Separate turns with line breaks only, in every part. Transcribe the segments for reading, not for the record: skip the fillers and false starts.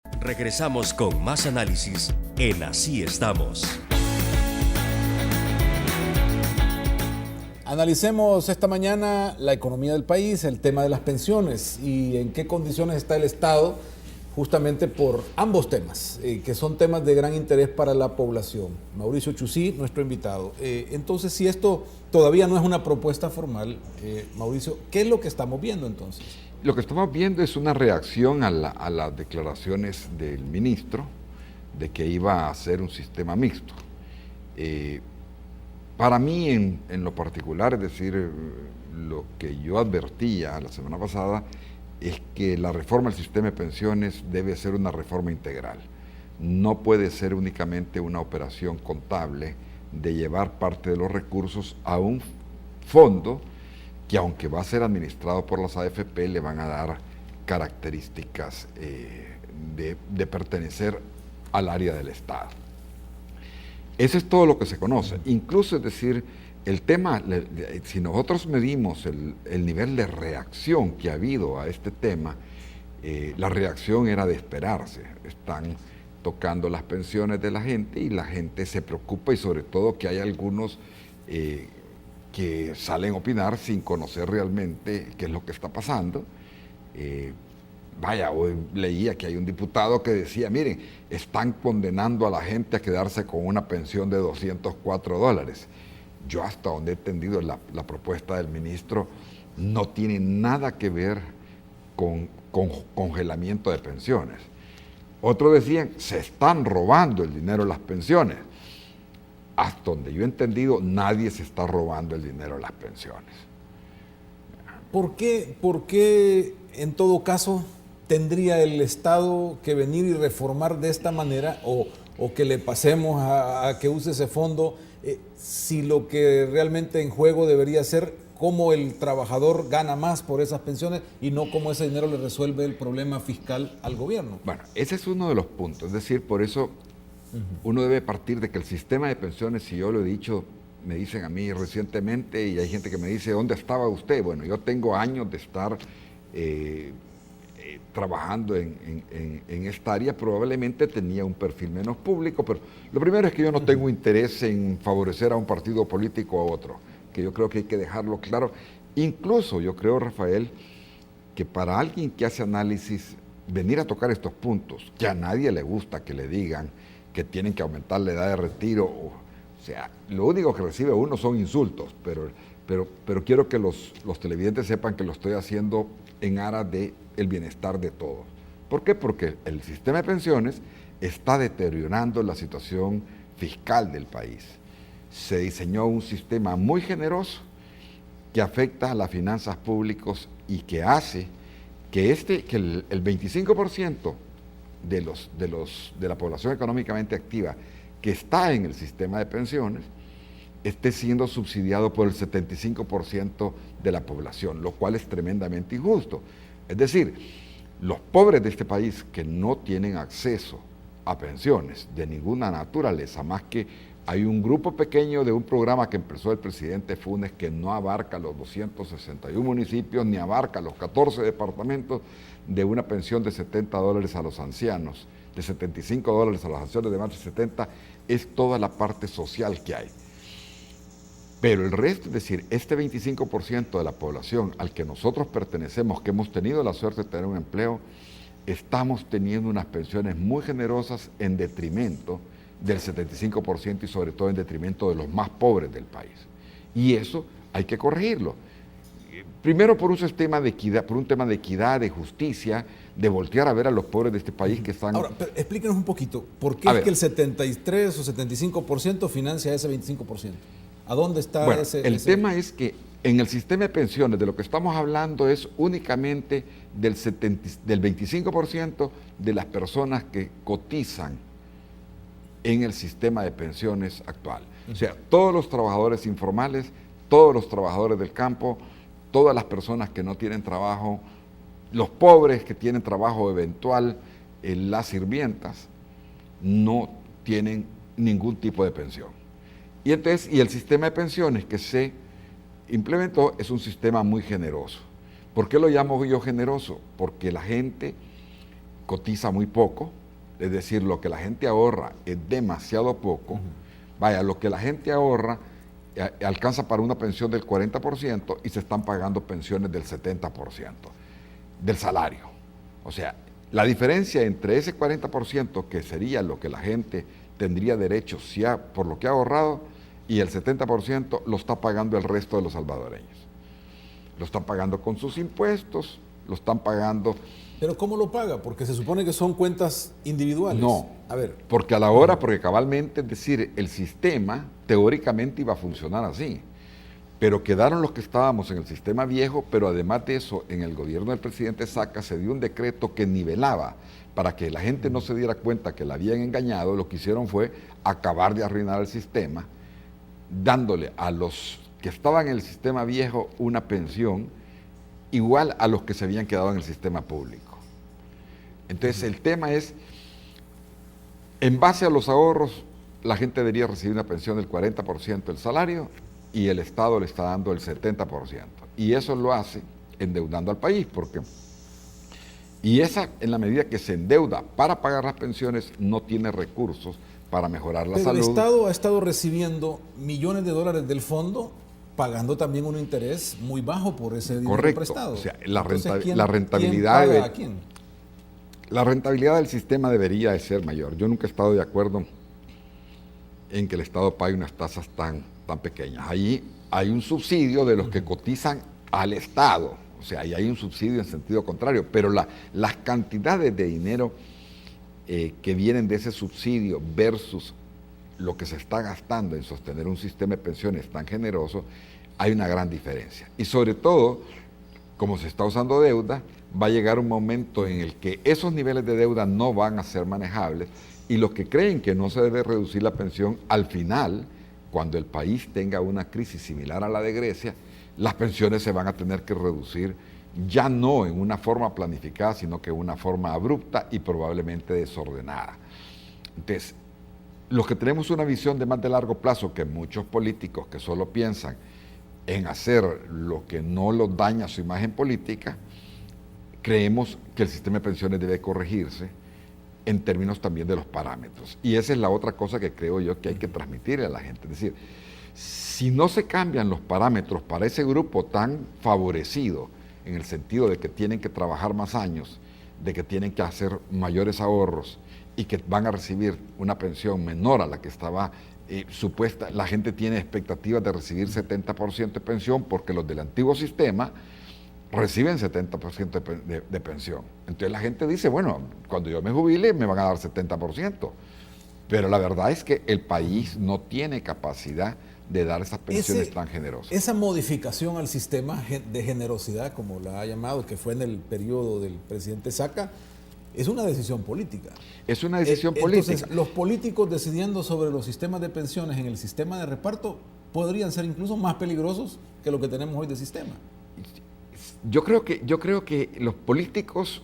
Regresamos con más análisis en Así Estamos.
Analicemos esta mañana la economía del país, el tema de las pensiones y en qué condiciones está el Estado, justamente por ambos temas, que son temas de gran interés para la población. Mauricio Chuzí, nuestro invitado. Entonces, si esto todavía no es una propuesta formal, Mauricio, ¿qué es lo que estamos viendo entonces?
Lo que estamos viendo es una reacción a las declaraciones del ministro de que iba a hacer un sistema mixto. Para mí, en lo particular, es decir, lo que yo advertía la semana pasada, es que la reforma del sistema de pensiones debe ser una reforma integral. No puede ser únicamente una operación contable de llevar parte de los recursos a un fondo que, aunque va a ser administrado por las AFP, le van a dar características de pertenecer al área del Estado. Eso es todo lo que se conoce. Incluso, es decir, el tema, si nosotros medimos el nivel de reacción que ha habido a este tema, la reacción era de esperarse. Están tocando las pensiones de la gente y la gente se preocupa, y sobre todo que hay algunos que salen a opinar sin conocer realmente qué es lo que está pasando. Hoy leía que hay un diputado que decía, miren, están condenando a la gente a quedarse con una pensión de $204. Yo, hasta donde he entendido, la propuesta del ministro no tiene nada que ver con congelamiento de pensiones. Otros decían, se están robando el dinero de las pensiones. Hasta donde yo he entendido, nadie se está robando el dinero de las pensiones.
¿Por qué en todo caso tendría el Estado que venir y reformar de esta manera o que le pasemos a que use ese fondo, si lo que realmente en juego debería ser cómo el trabajador gana más por esas pensiones y no cómo ese dinero le resuelve el problema fiscal al gobierno?
Bueno, ese es uno de los puntos. Es decir, por eso uno debe partir de que el sistema de pensiones, si yo lo he dicho, me dicen a mí recientemente, y hay gente que me dice, ¿dónde estaba usted? Bueno, yo tengo años de estar trabajando en esta área. Probablemente tenía un perfil menos público, pero lo primero es que yo no tengo interés en favorecer a un partido político o a otro, que yo creo que hay que dejarlo claro. Incluso yo creo, Rafael, que para alguien que hace análisis, venir a tocar estos puntos, que a nadie le gusta que le digan que tienen que aumentar la edad de retiro, o sea, lo único que recibe uno son insultos, pero quiero que los televidentes sepan que lo estoy haciendo en aras de el bienestar de todos. ¿Por qué? Porque el sistema de pensiones está deteriorando la situación fiscal del país. Se diseñó un sistema muy generoso que afecta a las finanzas públicas y que hace que el 25% de la población económicamente activa que está en el sistema de pensiones esté siendo subsidiado por el 75% de la población, lo cual es tremendamente injusto. Es decir, los pobres de este país que no tienen acceso a pensiones de ninguna naturaleza, más que hay un grupo pequeño de un programa que empezó el presidente Funes que no abarca los 261 municipios, ni abarca los 14 departamentos, de una pensión de $70 a los ancianos, de $75 a los ancianos de más de 70, es toda la parte social que hay. Pero el resto, es decir, este 25% de la población al que nosotros pertenecemos, que hemos tenido la suerte de tener un empleo, estamos teniendo unas pensiones muy generosas en detrimento del 75% y sobre todo en detrimento de los más pobres del país. Y eso hay que corregirlo. Primero por un sistema de equidad, por un tema de equidad, de justicia, de voltear a ver a los pobres de este país que están...
Ahora, pero explíquenos un poquito, ¿por qué es que el 73 o 75% financia ese 25%? ¿A dónde está ese...?
El tema es que en el sistema de pensiones de lo que estamos hablando es únicamente del 25% de las personas que cotizan en el sistema de pensiones actual. O sea, todos los trabajadores informales, todos los trabajadores del campo, todas las personas que no tienen trabajo, los pobres que tienen trabajo eventual, las sirvientas, no tienen ningún tipo de pensión. Y el sistema de pensiones que se implementó es un sistema muy generoso. ¿Por qué lo llamo yo generoso? Porque la gente cotiza muy poco, es decir, lo que la gente ahorra es demasiado poco. Vaya, lo que la gente ahorra alcanza para una pensión del 40% y se están pagando pensiones del 70% del salario. O sea, la diferencia entre ese 40%, que sería lo que la gente tendría derecho por lo que ha ahorrado, y el 70% lo está pagando el resto de los salvadoreños. Lo están pagando con sus impuestos, lo están pagando...
¿Pero cómo lo paga? Porque se supone que son cuentas individuales.
No,
a ver.
porque a la hora, porque cabalmente, es decir, el sistema teóricamente iba a funcionar así, pero quedaron los que estábamos en el sistema viejo, pero además de eso, en el gobierno del presidente Saca se dio un decreto que nivelaba, para que la gente no se diera cuenta que la habían engañado. Lo que hicieron fue acabar de arruinar el sistema, dándole a los que estaban en el sistema viejo una pensión igual a los que se habían quedado en el sistema público. Entonces el tema es, en base a los ahorros, la gente debería recibir una pensión del 40% del salario y el Estado le está dando el 70%. Y eso lo hace endeudando al país, y esa, en la medida que se endeuda para pagar las pensiones, no tiene recursos para mejorar la salud.
El Estado ha estado recibiendo millones de dólares del fondo, pagando también un interés muy bajo por ese dinero prestado.
O sea,
Entonces,
la rentabilidad
¿quién paga a quién?
La rentabilidad del sistema debería de ser mayor. Yo nunca he estado de acuerdo en que el Estado pague unas tasas tan pequeñas. Allí hay un subsidio de los que cotizan al Estado, o sea, ahí hay un subsidio en sentido contrario, pero las cantidades de dinero que vienen de ese subsidio versus lo que se está gastando en sostener un sistema de pensiones tan generoso, hay una gran diferencia. Y sobre todo, como se está usando deuda, va a llegar un momento en el que esos niveles de deuda no van a ser manejables, y los que creen que no se debe reducir la pensión, al final, cuando el país tenga una crisis similar a la de Grecia, las pensiones se van a tener que reducir, ya no en una forma planificada, sino que en una forma abrupta y probablemente desordenada. Entonces, los que tenemos una visión de más de largo plazo que muchos políticos que solo piensan en hacer lo que no los daña su imagen política, creemos que el sistema de pensiones debe corregirse en términos también de los parámetros. Y esa es la otra cosa que creo yo que hay que transmitirle a la gente. Es decir, si no se cambian los parámetros para ese grupo tan favorecido, en el sentido de que tienen que trabajar más años, de que tienen que hacer mayores ahorros y que van a recibir una pensión menor a la que estaba supuesta, la gente tiene expectativas de recibir 70% de pensión porque los del antiguo sistema reciben 70% de pensión. Entonces la gente dice, bueno, cuando yo me jubile me van a dar 70%. Pero la verdad es que el país no tiene capacidad de dar esas pensiones tan generosas.
Esa modificación al sistema de generosidad, como la ha llamado, que fue en el periodo del presidente Saca, es una decisión política.
Es una decisión política.
Entonces, los políticos decidiendo sobre los sistemas de pensiones en el sistema de reparto podrían ser incluso más peligrosos que lo que tenemos hoy de sistema.
Yo creo que los políticos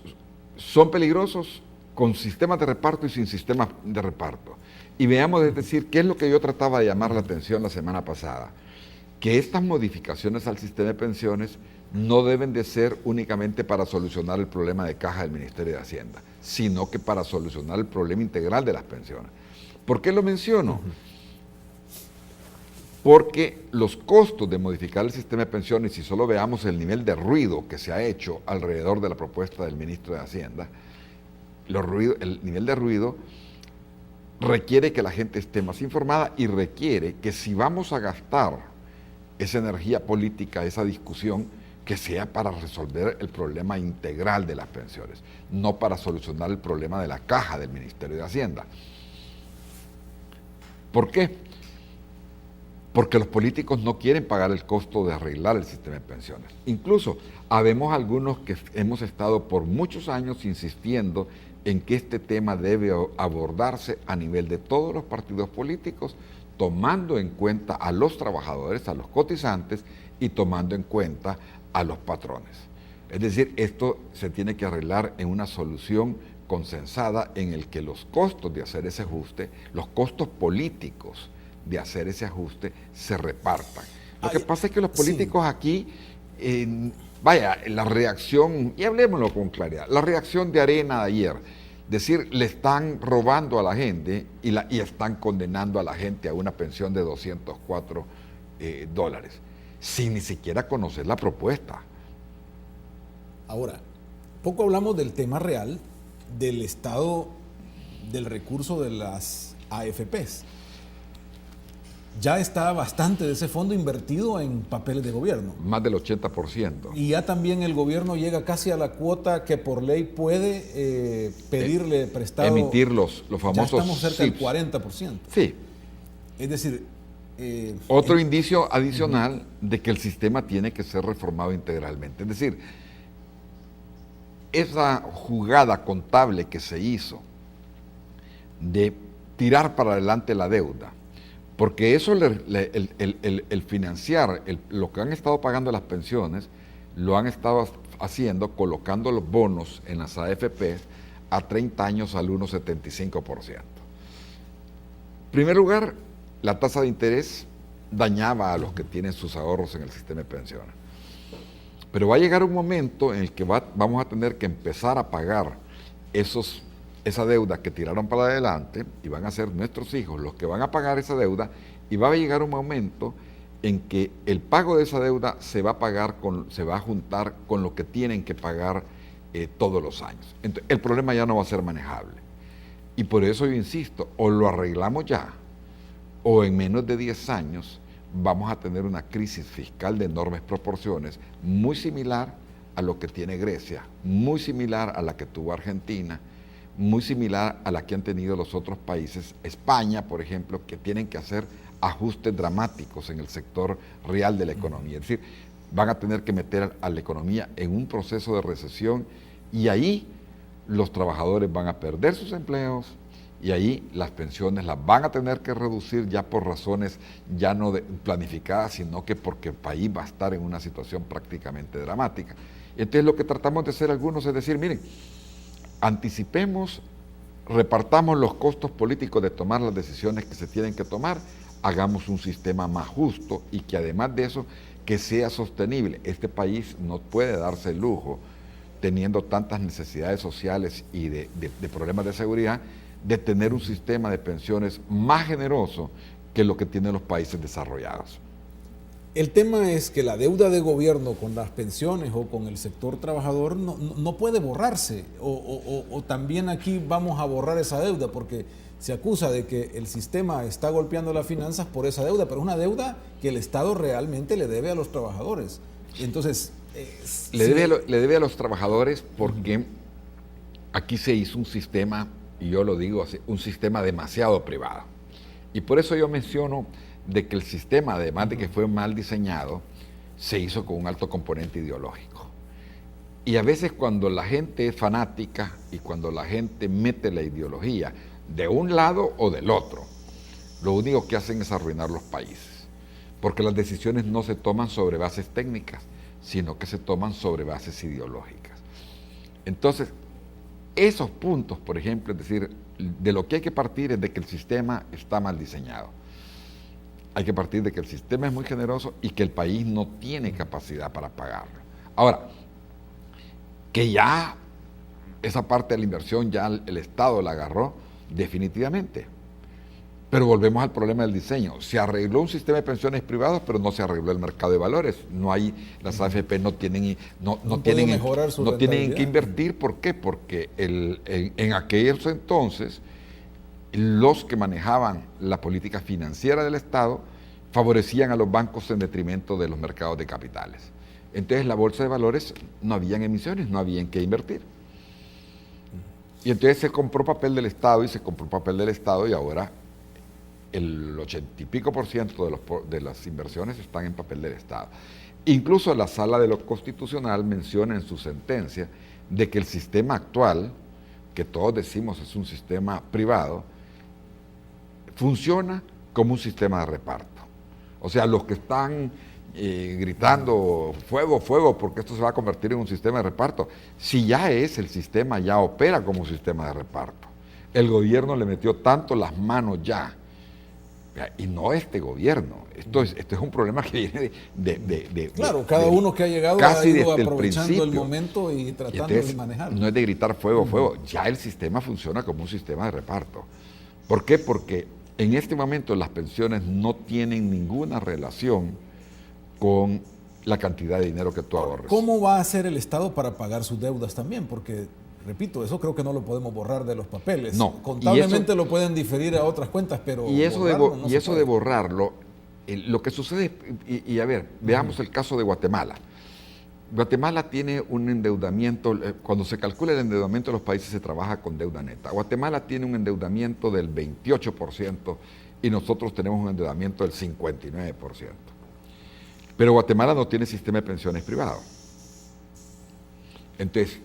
son peligrosos con sistemas de reparto y sin sistemas de reparto. Y veamos, es decir, qué es lo que yo trataba de llamar la atención la semana pasada, que estas modificaciones al sistema de pensiones no deben de ser únicamente para solucionar el problema de caja del Ministerio de Hacienda, sino que para solucionar el problema integral de las pensiones. ¿Por qué lo menciono? Porque los costos de modificar el sistema de pensiones, si solo veamos el nivel de ruido que se ha hecho alrededor de la propuesta del ministro de Hacienda, el nivel de ruido requiere que la gente esté más informada y requiere que si vamos a gastar esa energía política, esa discusión, que sea para resolver el problema integral de las pensiones, no para solucionar el problema de la caja del Ministerio de Hacienda. ¿Por qué? Porque los políticos no quieren pagar el costo de arreglar el sistema de pensiones. Incluso habemos algunos que hemos estado por muchos años insistiendo en que este tema debe abordarse a nivel de todos los partidos políticos, tomando en cuenta a los trabajadores, a los cotizantes y tomando en cuenta a los patrones. Es decir, esto se tiene que arreglar en una solución consensada en el que los costos de hacer ese ajuste, los costos políticos de hacer ese ajuste se repartan. Lo que pasa es que los políticos aquí vaya, la reacción, y hablemoslo con claridad, la reacción de Arena de ayer, decir, le están robando a la gente y están condenando a la gente a una pensión de $204, sin ni siquiera conocer la propuesta.
Ahora, poco hablamos del tema real del estado del recurso de las AFPs. Ya está bastante de ese fondo invertido en papeles de gobierno.
Más del 80%.
Y ya también el gobierno llega casi a la cuota que por ley puede pedirle prestado.
Emitir los famosos.
Ya estamos cerca
SIPs.
del 40%.
Sí.
Es decir...
Otro indicio adicional de que el sistema tiene que ser reformado integralmente. Es decir, esa jugada contable que se hizo de tirar para adelante la deuda, porque eso, el financiar, lo que han estado pagando las pensiones, lo han estado haciendo colocando los bonos en las AFP a 30 años al 1,75%. En primer lugar, la tasa de interés dañaba a los que tienen sus ahorros en el sistema de pensiones. Pero va a llegar un momento en el que vamos a tener que empezar a pagar esa deuda que tiraron para adelante, y van a ser nuestros hijos los que van a pagar esa deuda, y va a llegar un momento en que el pago de esa deuda se va a juntar con lo que tienen que pagar todos los años. Entonces, el problema ya no va a ser manejable. Y por eso yo insisto, o lo arreglamos ya, o en menos de 10 años vamos a tener una crisis fiscal de enormes proporciones, muy similar a lo que tiene Grecia, muy similar a la que tuvo Argentina, muy similar a la que han tenido los otros países, España, por ejemplo, que tienen que hacer ajustes dramáticos en el sector real de la economía. Es decir, van a tener que meter a la economía en un proceso de recesión, y ahí los trabajadores van a perder sus empleos, y ahí las pensiones las van a tener que reducir ya por razones ya no planificadas, sino que porque el país va a estar en una situación prácticamente dramática. Entonces lo que tratamos de hacer algunos es decir, miren, anticipemos, repartamos los costos políticos de tomar las decisiones que se tienen que tomar, hagamos un sistema más justo y que además de eso, que sea sostenible. Este país no puede darse el lujo, teniendo tantas necesidades sociales y de problemas de seguridad, de tener un sistema de pensiones más generoso que lo que tienen los países desarrollados.
El tema es que la deuda de gobierno con las pensiones o con el sector trabajador no puede borrarse, o también aquí vamos a borrar esa deuda, porque se acusa de que el sistema está golpeando las finanzas por esa deuda, pero es una deuda que el Estado realmente le debe a los trabajadores. Entonces...
le debe a los trabajadores porque aquí se hizo un sistema, y yo lo digo así, un sistema demasiado privado. Y por eso yo menciono de que el sistema, además de que fue mal diseñado, se hizo con un alto componente ideológico. Y a veces cuando la gente es fanática y cuando la gente mete la ideología de un lado o del otro, lo único que hacen es arruinar los países. Porque las decisiones no se toman sobre bases técnicas, sino que se toman sobre bases ideológicas. Entonces, esos puntos, por ejemplo, es decir, de lo que hay que partir es de que el sistema está mal diseñado. Hay que partir de que el sistema es muy generoso y que el país no tiene capacidad para pagarlo. Ahora, que ya esa parte de la inversión ya el Estado la agarró definitivamente. Pero volvemos al problema del diseño. Se arregló un sistema de pensiones privados, pero no se arregló el mercado de valores. No hay, las AFP no tienen que invertir. ¿Por qué? Porque en aquellos entonces los que manejaban la política financiera del Estado favorecían a los bancos en detrimento de los mercados de capitales. Entonces la bolsa de valores no habían emisiones, no había en qué invertir. Y entonces se compró papel del Estado y ahora el 80 y pico por ciento de las inversiones están en papel del Estado. Incluso la Sala de lo Constitucional menciona en su sentencia de que el sistema actual, que todos decimos es un sistema privado, funciona como un sistema de reparto. O sea, los que están gritando fuego, fuego, porque esto se va a convertir en un sistema de reparto, si ya es el sistema, ya opera como un sistema de reparto. El gobierno le metió tanto las manos ya Y no este gobierno. Esto es un problema que viene
Claro, cada uno que ha llegado ha
casi
ido
desde el
aprovechando el
principio.
momento y tratando
Entonces,
de manejarlo.
no es de gritar fuego, fuego. Ya el sistema funciona como un sistema de reparto. ¿Por qué? Porque en este momento las pensiones no tienen ninguna relación con la cantidad de dinero que tú ahorres.
¿Cómo va a hacer el Estado para pagar sus deudas también? Porque, repito, eso creo que no lo podemos borrar de los papeles.
No.
Contablemente lo pueden diferir a otras cuentas, pero
Y eso,
borrarlo
de borrarlo, lo que sucede, y a ver, veamos el caso de Guatemala. Guatemala tiene un endeudamiento, cuando se calcula el endeudamiento de los países se trabaja con deuda neta. Guatemala tiene un endeudamiento del 28% y nosotros tenemos un endeudamiento del 59%. Pero Guatemala no tiene sistema de pensiones privado. Entonces,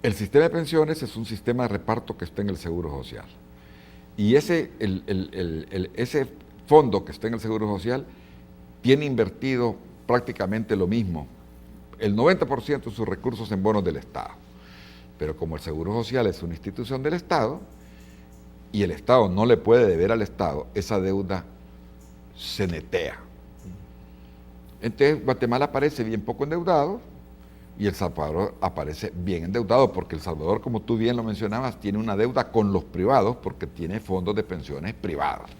el sistema de pensiones es un sistema de reparto que está en el Seguro Social. Y ese fondo que está en el Seguro Social tiene invertido prácticamente lo mismo, el 90% de sus recursos en bonos del Estado. Pero como el Seguro Social es una institución del Estado y el Estado no le puede deber al Estado, esa deuda se netea. Entonces Guatemala aparece bien poco endeudado y El Salvador aparece bien endeudado, porque El Salvador, como tú bien lo mencionabas, tiene una deuda con los privados porque tiene fondos de pensiones privadas.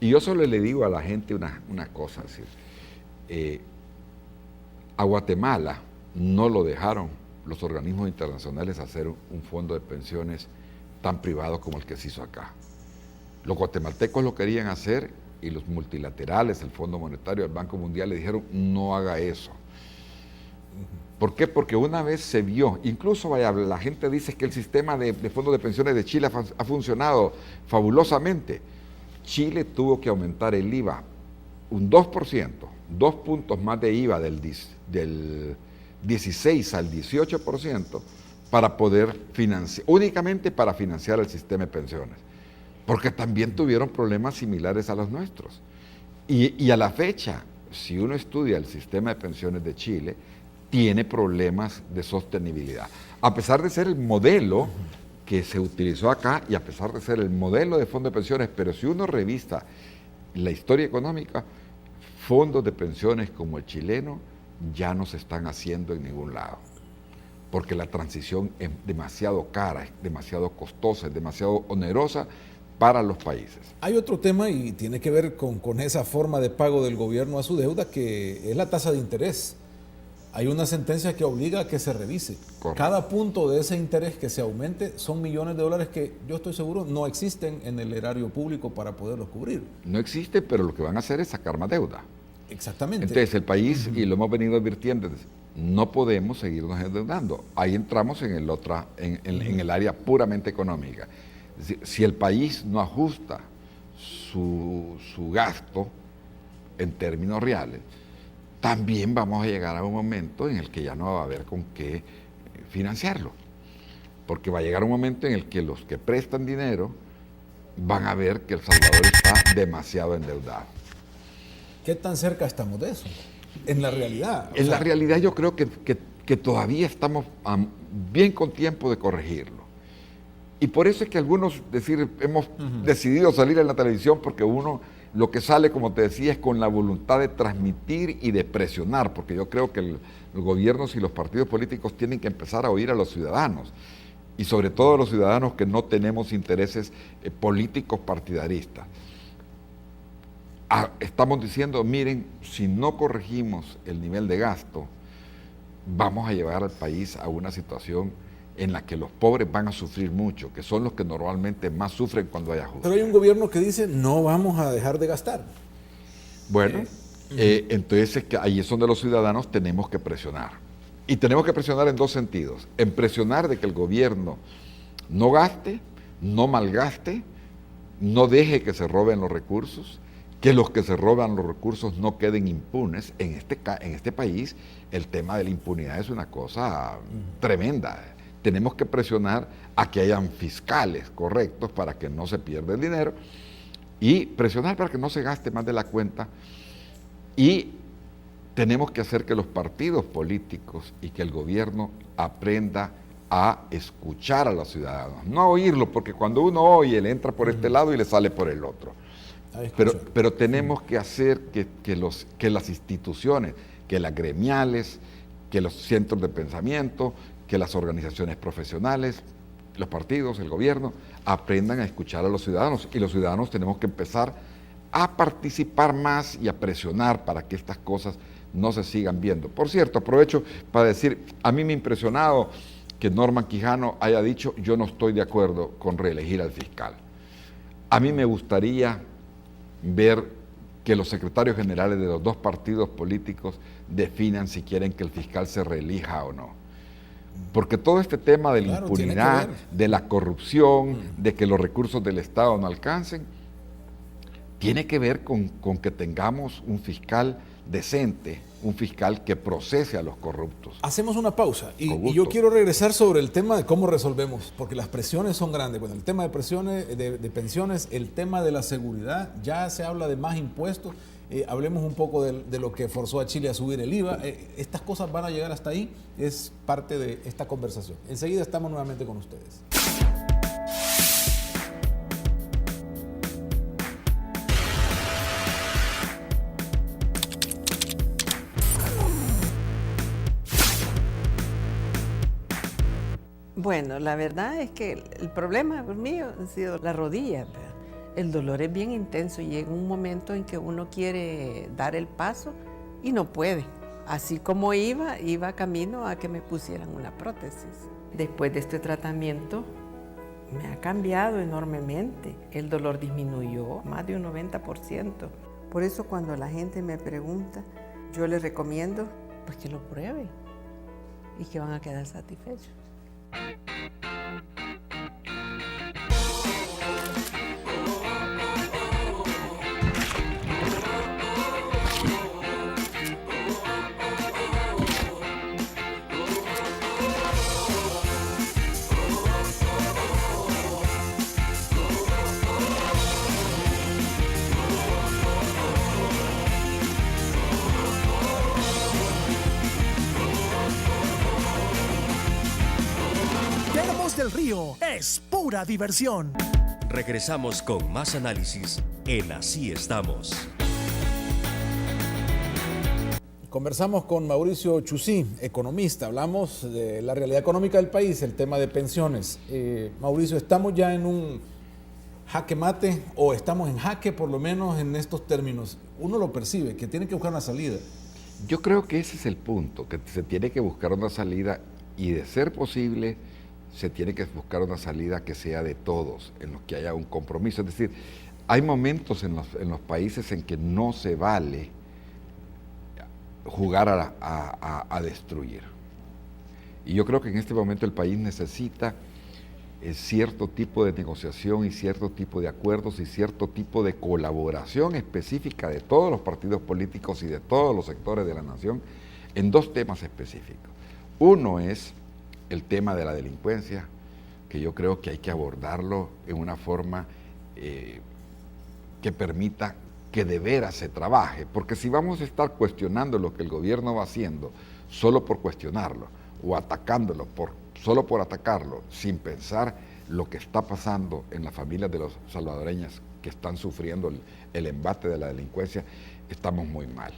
Y yo solo le digo a la gente una cosa, es decir, a Guatemala no lo dejaron los organismos internacionales hacer un fondo de pensiones tan privado como el que se hizo acá. Los guatemaltecos lo querían hacer y los multilaterales, el Fondo Monetario, el Banco Mundial le dijeron no haga eso. ¿Por qué? Porque una vez se vio, incluso la gente dice que el sistema de fondos de pensiones de Chile ha funcionado fabulosamente. Chile tuvo que aumentar el IVA un 2%, 2 puntos más de IVA del 16 al 18% para poder financiar, únicamente para financiar el sistema de pensiones, porque también tuvieron problemas similares a los nuestros. Y a la fecha, si uno estudia el sistema de pensiones de Chile, tiene problemas de sostenibilidad. A pesar de ser el modelo que se utilizó acá y a pesar de ser el modelo de fondo de pensiones, pero si uno revisa la historia económica, fondos de pensiones como el chileno ya no se están haciendo en ningún lado, porque la transición es demasiado cara, es demasiado costosa, es demasiado onerosa para los países.
Hay otro tema y tiene que ver con esa forma de pago del gobierno a su deuda, que es la tasa de interés. Hay una sentencia que obliga a que se revise.
Correcto.
Cada punto de ese interés que se aumente son millones de dólares que yo estoy seguro no existen en el erario público para poderlos cubrir.
No existe, pero lo que van a hacer es sacar más deuda.
Exactamente.
Entonces el país, y lo hemos venido advirtiendo, no podemos seguirnos endeudando. Ahí entramos en el área puramente económica. Es decir, si el país no ajusta su gasto en términos reales, también vamos a llegar a un momento en el que ya no va a haber con qué financiarlo. Porque va a llegar un momento en el que los que prestan dinero van a ver que El Salvador está demasiado endeudado.
¿Qué tan cerca estamos de eso? En la realidad.
En la realidad yo creo que todavía estamos bien con tiempo de corregirlo. Y por eso es que algunos hemos decidido salir en la televisión, porque uno lo que sale, como te decía, es con la voluntad de transmitir y de presionar, porque yo creo que los gobiernos y los partidos políticos tienen que empezar a oír a los ciudadanos, y sobre todo a los ciudadanos que no tenemos intereses políticos partidaristas. Estamos diciendo, miren, si no corregimos el nivel de gasto, vamos a llevar al país a una situación en la que los pobres van a sufrir mucho, que son los que normalmente más sufren cuando hay ajuste.
Pero hay un gobierno que dice, no vamos a dejar de gastar.
Bueno, entonces es que ahí es donde los ciudadanos tenemos que presionar. Y tenemos que presionar en dos sentidos. En presionar de que el gobierno no gaste, no malgaste, no deje que se roben los recursos, que los que se roban los recursos no queden impunes. En este país el tema de la impunidad es una cosa tremenda. Tenemos que presionar a que hayan fiscales correctos para que no se pierda el dinero y presionar para que no se gaste más de la cuenta, y tenemos que hacer que los partidos políticos y que el gobierno aprenda a escuchar a los ciudadanos, no a oírlo, porque cuando uno oye le entra por este lado y le sale por el otro. pero tenemos que hacer que las instituciones, que las gremiales, que los centros de pensamiento, que las organizaciones profesionales, los partidos, el gobierno, aprendan a escuchar a los ciudadanos. Y los ciudadanos tenemos que empezar a participar más y a presionar para que estas cosas no se sigan viendo. Por cierto, aprovecho para decir, a mí me ha impresionado que Norman Quijano haya dicho: yo no estoy de acuerdo con reelegir al fiscal. A mí me gustaría ver que los secretarios generales de los dos partidos políticos definan si quieren que el fiscal se reelija o no. Porque todo este tema de la impunidad, de la corrupción, de que los recursos del Estado no alcancen, tiene que ver con que tengamos un fiscal decente, un fiscal que procese a los corruptos.
Hacemos una pausa y yo quiero regresar sobre el tema de cómo resolvemos, porque las presiones son grandes. Bueno, el tema de presiones, de pensiones, el tema de la seguridad, ya se habla de más impuestos. Hablemos un poco de lo que forzó a Chile a subir el IVA. Estas cosas van a llegar hasta ahí, es parte de esta conversación. Enseguida estamos nuevamente con ustedes.
Bueno, la verdad es que el problema mío ha sido la rodilla. El dolor es bien intenso y llega un momento en que uno quiere dar el paso y no puede. Así como iba camino a que me pusieran una prótesis. Después de este tratamiento me ha cambiado enormemente. El dolor disminuyó más de un 90%. Por eso cuando la gente me pregunta, yo les recomiendo pues que lo prueben y que van a quedar satisfechos.
Del Río es pura diversión.
Regresamos con más análisis en Así Estamos.
Conversamos con Mauricio Chusí, economista. Hablamos de la realidad económica del país, el tema de pensiones. Mauricio, ¿estamos ya en un jaque mate o estamos en jaque, por lo menos en estos términos? Uno lo percibe, que tiene que buscar una salida.
Yo creo que ese es el punto, que se tiene que buscar una salida y, de ser posible, se tiene que buscar una salida que sea de todos, en los que haya un compromiso. Es decir, hay momentos en los países en que no se vale jugar a destruir. Y yo creo que en este momento el país necesita cierto tipo de negociación y cierto tipo de acuerdos y cierto tipo de colaboración específica de todos los partidos políticos y de todos los sectores de la nación en dos temas específicos. Uno es el tema de la delincuencia, que yo creo que hay que abordarlo en una forma que permita que de veras se trabaje, porque si vamos a estar cuestionando lo que el gobierno va haciendo solo por cuestionarlo, o atacándolo solo por atacarlo, sin pensar lo que está pasando en las familias de los salvadoreños que están sufriendo el embate de la delincuencia, estamos muy mal.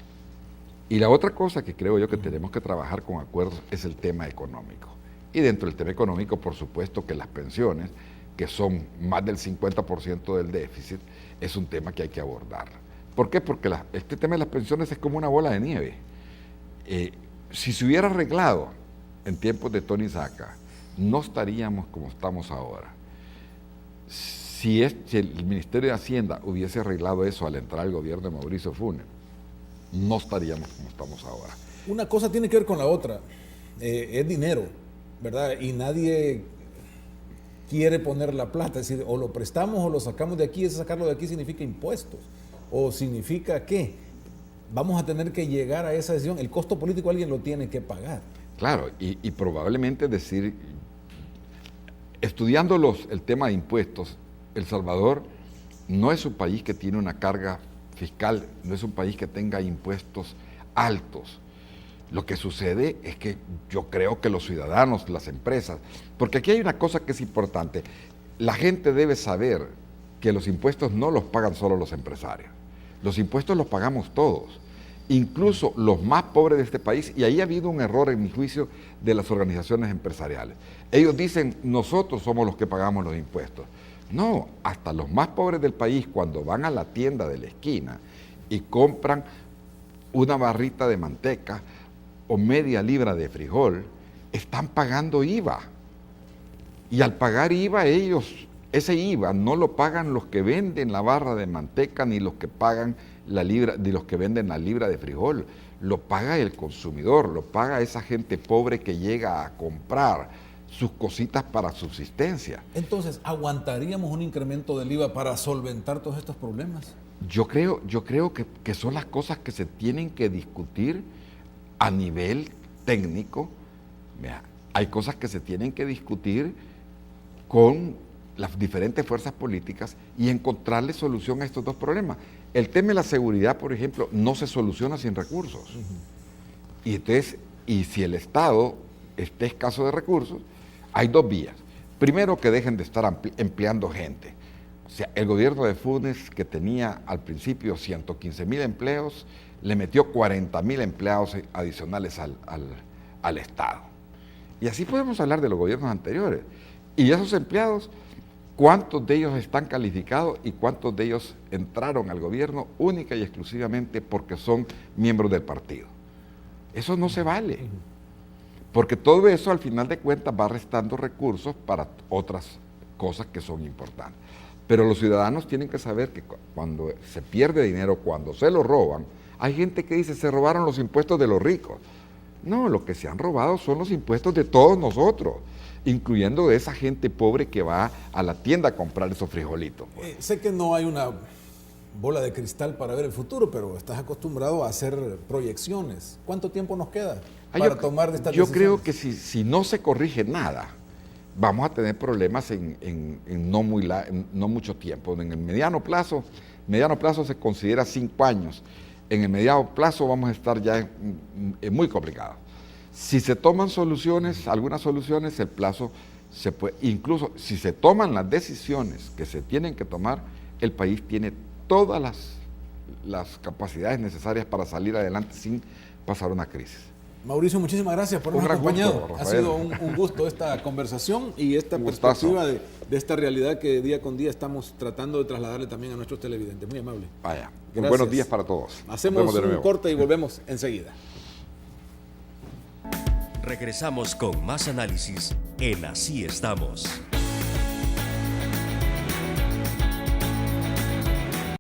Y la otra cosa que creo yo que tenemos que trabajar con acuerdos es el tema económico. Y dentro del tema económico, por supuesto que las pensiones, que son más del 50% del déficit, es un tema que hay que abordar. ¿Por qué? Porque este tema de las pensiones es como una bola de nieve. Si se hubiera arreglado en tiempos de Tony Saca, no estaríamos como estamos ahora. Si el Ministerio de Hacienda hubiese arreglado eso al entrar al gobierno de Mauricio Funes, no estaríamos como estamos ahora.
Una cosa tiene que ver con la otra. Es dinero, ¿verdad? Y nadie quiere poner la plata, es decir, o lo prestamos o lo sacamos de aquí. Ese sacarlo de aquí significa impuestos, o significa que vamos a tener que llegar a esa decisión. El costo político alguien lo tiene que pagar.
Claro, y probablemente decir, estudiando el tema de impuestos, El Salvador no es un país que tiene una carga fiscal, no es un país que tenga impuestos altos. Lo que sucede es que yo creo que los ciudadanos, las empresas, porque aquí hay una cosa que es importante, la gente debe saber que los impuestos no los pagan solo los empresarios. Los impuestos los pagamos todos, incluso los más pobres de este país, y ahí ha habido un error, en mi juicio, de las organizaciones empresariales. Ellos dicen, nosotros somos los que pagamos los impuestos. No, hasta los más pobres del país, cuando van a la tienda de la esquina y compran una barrita de manteca o media libra de frijol, están pagando IVA. Y al pagar IVA, ese IVA no lo pagan los que venden la barra de manteca, ni los que pagan ni los que venden la libra de frijol. Lo paga el consumidor, lo paga esa gente pobre que llega a comprar sus cositas para subsistencia.
Entonces, ¿aguantaríamos un incremento del IVA para solventar todos estos problemas?
Yo creo que son las cosas que se tienen que discutir a nivel técnico. Mira, hay cosas que se tienen que discutir con las diferentes fuerzas políticas y encontrarle solución a estos dos problemas. El tema de la seguridad, por ejemplo, no se soluciona sin recursos. Y entonces, y si el Estado está escaso de recursos, hay dos vías. Primero, que dejen de estar empleando gente. O sea, el gobierno de Funes, que tenía al principio 115,000 empleos, le metió 40,000 empleados adicionales al Estado. Y así podemos hablar de los gobiernos anteriores. Y esos empleados, ¿cuántos de ellos están calificados y cuántos de ellos entraron al gobierno única y exclusivamente porque son miembros del partido? Eso no se vale, porque todo eso al final de cuentas va restando recursos para otras cosas que son importantes. Pero los ciudadanos tienen que saber que cuando se pierde dinero, cuando se lo roban, hay gente que dice, se robaron los impuestos de los ricos. No, lo que se han robado son los impuestos de todos nosotros, incluyendo de esa gente pobre que va a la tienda a comprar esos frijolitos.
Sé que no hay una bola de cristal para ver el futuro, pero estás acostumbrado a hacer proyecciones. ¿Cuánto tiempo nos queda para tomar de estas decisiones?
Yo creo que si no se corrige nada, vamos a tener problemas en no mucho tiempo. En el mediano plazo se considera 5 años. En el mediano plazo vamos a estar ya muy complicados. Si se toman algunas soluciones, el plazo se puede, incluso si se toman las decisiones que se tienen que tomar, el país tiene todas las capacidades necesarias para salir adelante sin pasar una crisis.
Mauricio, muchísimas gracias por habernos acompañado. Ha sido un gusto esta conversación y esta perspectiva de esta realidad que día con día estamos tratando de trasladarle también a nuestros televidentes. Muy amable.
Vaya, buenos días para todos.
Hacemos un corte y volvemos enseguida.
Regresamos con más análisis en Así Estamos.